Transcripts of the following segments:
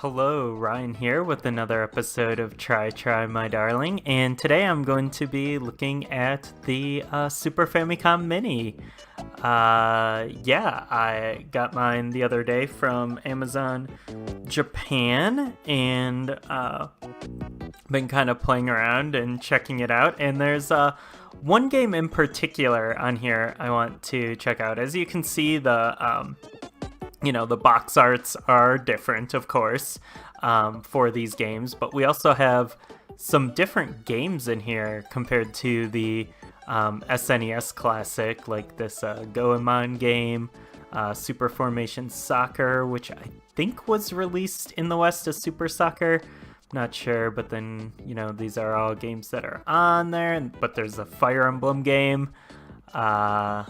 Hello, Ryan here with another episode of Try My Darling, and today I'm going to be looking at the Super Famicom Mini. I got mine the other day from Amazon Japan, and been kind of playing around and checking it out, and there's one game in particular on here I want to check out. As you can see, the box arts are different, of course, for these games, but we also have some different games in here compared to the SNES Classic, like this Goemon game, Super Formation Soccer, which I think was released in the West as Super Soccer. Not sure, but then, these are all games that are on there, but there's a Fire Emblem game. Let's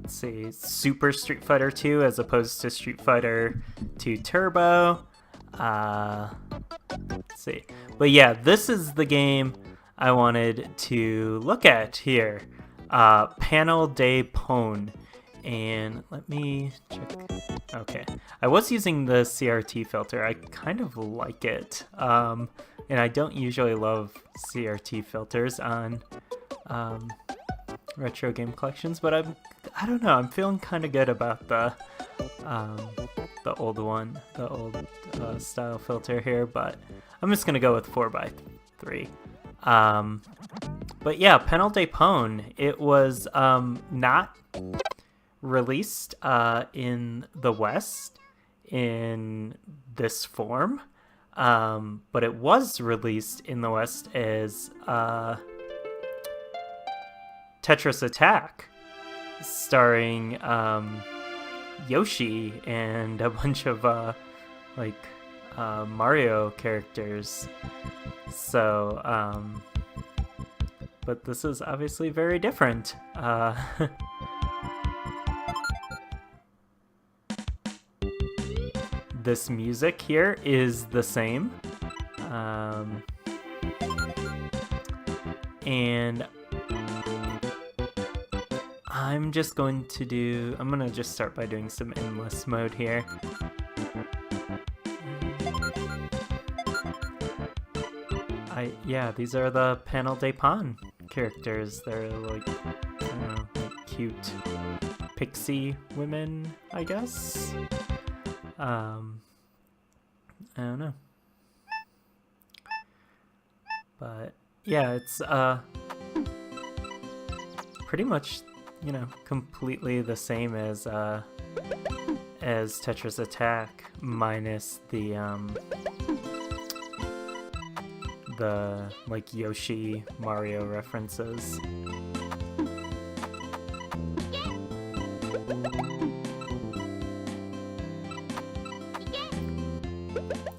see, Super Street Fighter 2 as opposed to Street Fighter 2 Turbo. Let's see. But yeah, this is the game I wanted to look at here. Panel de Pon. And let me check. Okay. I was using the CRT filter. I kind of like it. And I don't usually love CRT filters on retro game collections, but I don't know, I'm feeling kind of good about the old one, the old style filter here, but I'm just gonna go with 4x3. But yeah, Panel de Pon, it was not released in the West in this form, but it was released in the West as Tetris Attack, starring Yoshi and a bunch of Mario characters. So, but this is obviously very different. This music here is the same, and I'm just going to start by doing some endless mode here. These are the Panel de Pon characters. They're like cute pixie women, I guess. I don't know. But yeah, it's pretty much completely the same as Tetris Attack, minus the Yoshi Mario references.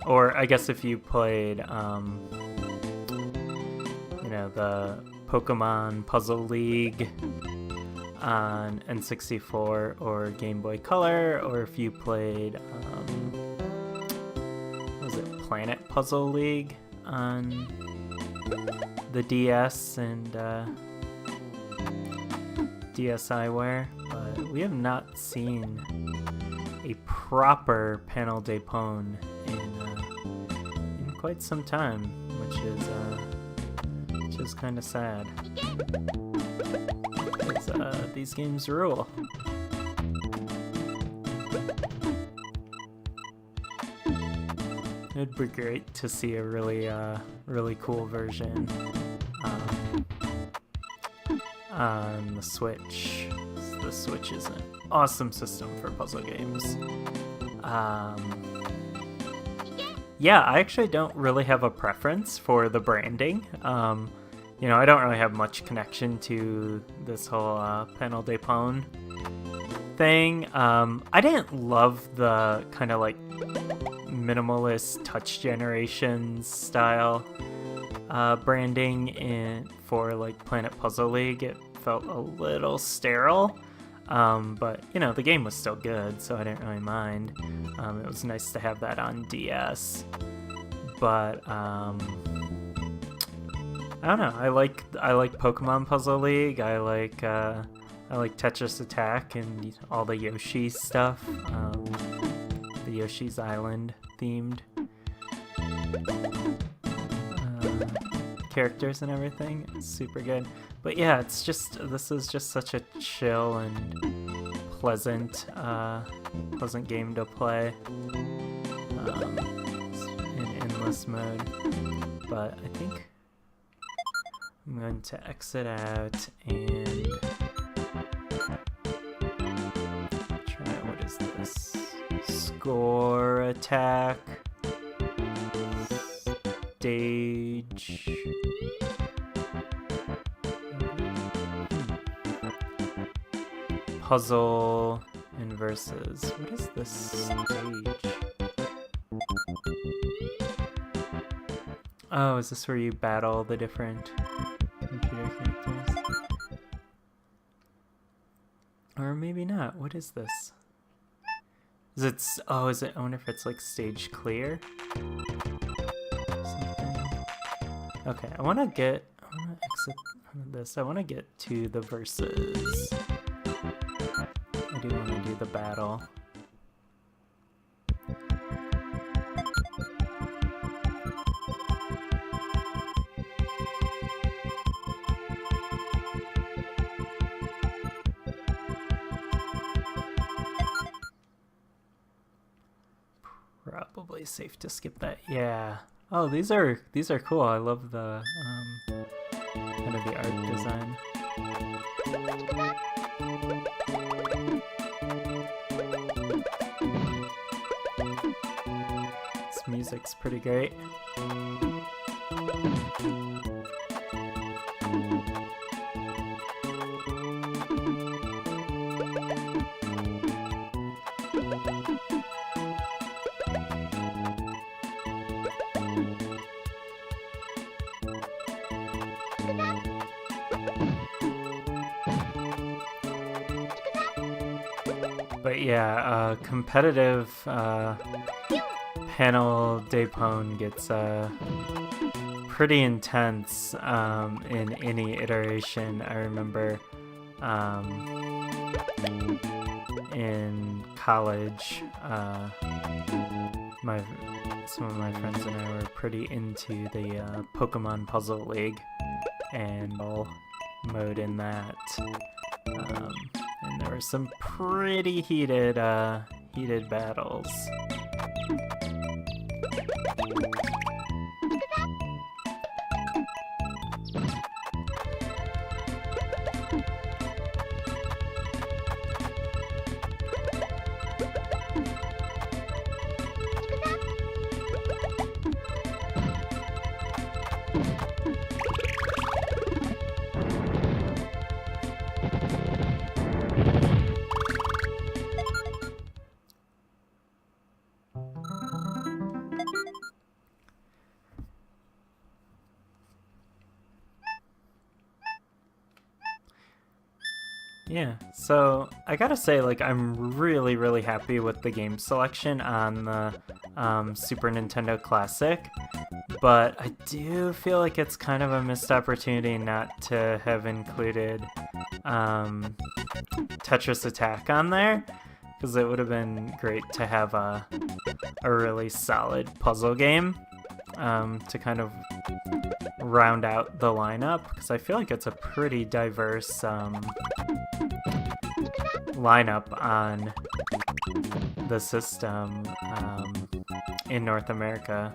Or I guess if you played the Pokemon Puzzle League on N64 or Game Boy Color, or if you played Planet Puzzle League on the DS and DSiWare, but we have not seen a proper Panel de Pon in quite some time, which is kind of sad. These games rule. It'd be great to see a really cool version on the Switch. The Switch is an awesome system for puzzle games. I actually don't really have a preference for the branding. I don't really have much connection to this whole Panel de Pon thing. I didn't love the kind of minimalist touch generations style branding for Planet Puzzle League. It felt a little sterile, but the game was still good, so I didn't really mind. It was nice to have that on DS, but I don't know. I like Pokemon Puzzle League. I like Tetris Attack and all the Yoshi stuff. the Yoshi's Island themed characters and everything. It's super good. But yeah, it's just, this is just such a chill and pleasant game to play in endless mode. But I think I'm going to exit out and try, what is this? Score attack. Stage. Puzzle and versus. What is this stage? Oh, is this where you battle the different computer characters? Or maybe not. What is this? Is it? Oh, is it? I wonder if it's like stage clear. Okay, I want to exit this. I want to get to the versus. I do want to do the battle. Probably safe to skip that. Yeah. Oh, these are cool. I love the kind of the art design. This music's pretty great. But yeah, competitive Panel de Pon gets pretty intense in any iteration. I remember in college, some of my friends and I were pretty into the Pokemon Puzzle League and all mode in that. And there were some pretty heated battles. Yeah, so I gotta say, like, I'm really happy with the game selection on the Super Nintendo Classic, but I do feel like it's kind of a missed opportunity not to have included Tetris Attack on there, because it would have been great to have a really solid puzzle game to kind of round out the lineup, because I feel like it's a pretty diverse lineup on the system in North America.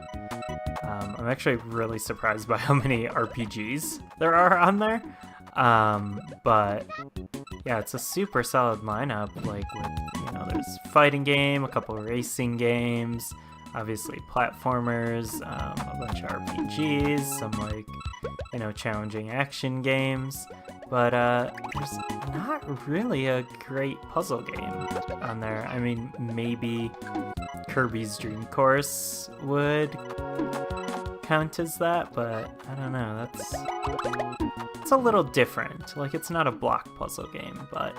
I'm actually really surprised by how many RPGs there are on there, but yeah, it's a super solid lineup. Like, with, you know, there's fighting game, a couple of racing games, obviously platformers, a bunch of RPGs, some, like, you know, challenging action games, but there's not really a great puzzle game on there. I mean, maybe Kirby's Dream Course would count as that, but I don't know, it's a little different. Like, it's not a block puzzle game, but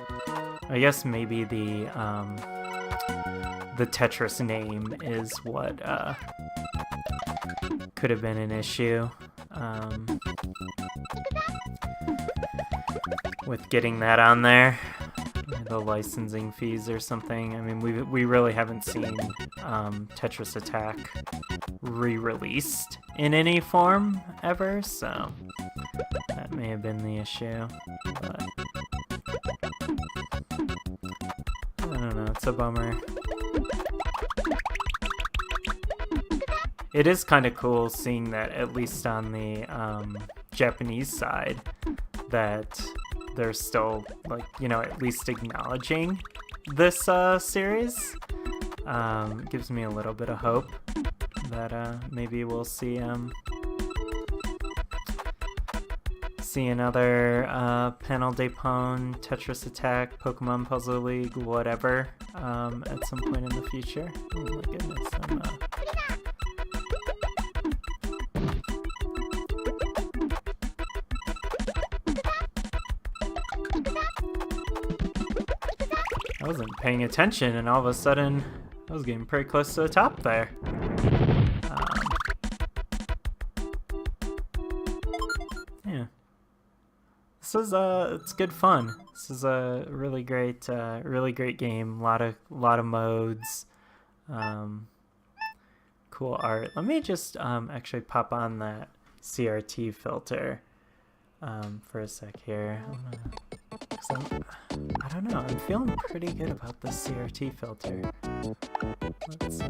I guess maybe the Tetris name is what could have been an issue with getting that on there. And the licensing fees or something. I mean, we really haven't seen Tetris Attack re-released in any form ever, so that may have been the issue. But I don't know, it's a bummer. It is kind of cool seeing that, at least on the Japanese side, that they're still, like, you know, at least acknowledging this series. It gives me a little bit of hope that maybe we'll see another Panel de Pon, Tetris Attack, Pokemon Puzzle League, whatever, at some point in the future. Oh my goodness, I wasn't paying attention, and all of a sudden, I was getting pretty close to the top there. Yeah. This is it's good fun. This is a really great game. A lot of modes. Cool art. Let me just actually pop on that CRT filter for a sec here. I don't know, I'm feeling pretty good about the CRT filter. Let's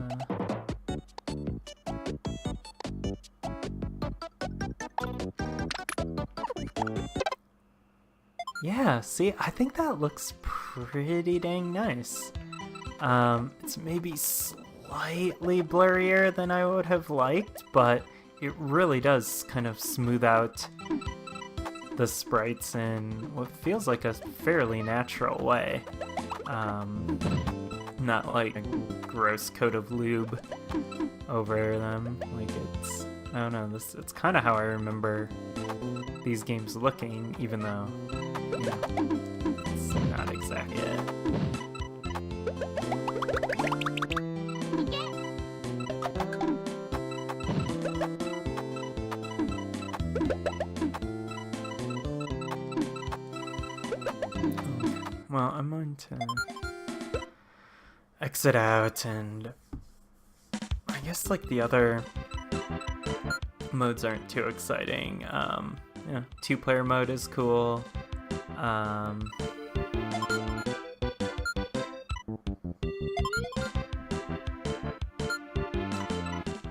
yeah, see, I think that looks pretty dang nice. It's maybe slightly blurrier than I would have liked, but it really does kind of smooth out the sprites in what feels like a fairly natural way. Not like a gross coat of lube over them. Like, I don't know, it's kind of how I remember these games looking, even though, you know, it's not exactly it. Well, I'm going to exit out, and I guess like the other modes aren't too exciting. Yeah, 2-player mode is cool.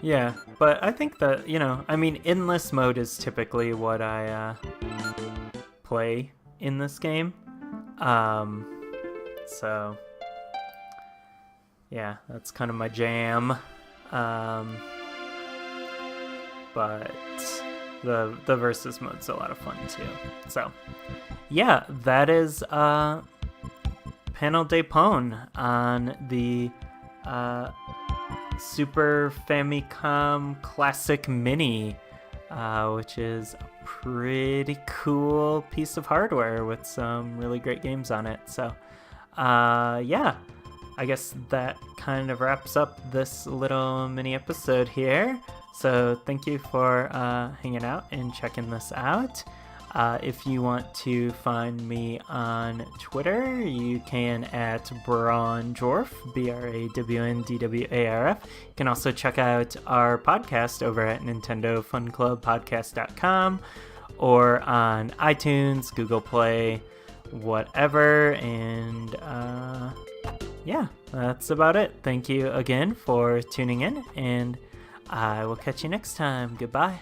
Yeah, but I think that, you know, I mean, endless mode is typically what I play in this game. So yeah, that's kind of my jam. But the versus mode's a lot of fun too. So yeah, that is Panel de Pon on the Super Famicom Classic Mini, which is a pretty cool piece of hardware with some really great games on it. So yeah, I guess that kind of wraps up this little mini episode here. So thank you for hanging out and checking this out. If you want to find me on Twitter, you can at Brandwarf, BRAWNDWARF. You can also check out our podcast over at NintendoFunClubPodcast.com or on iTunes, Google Play, whatever. And yeah, that's about it. Thank you again for tuning in, and I will catch you next time. Goodbye.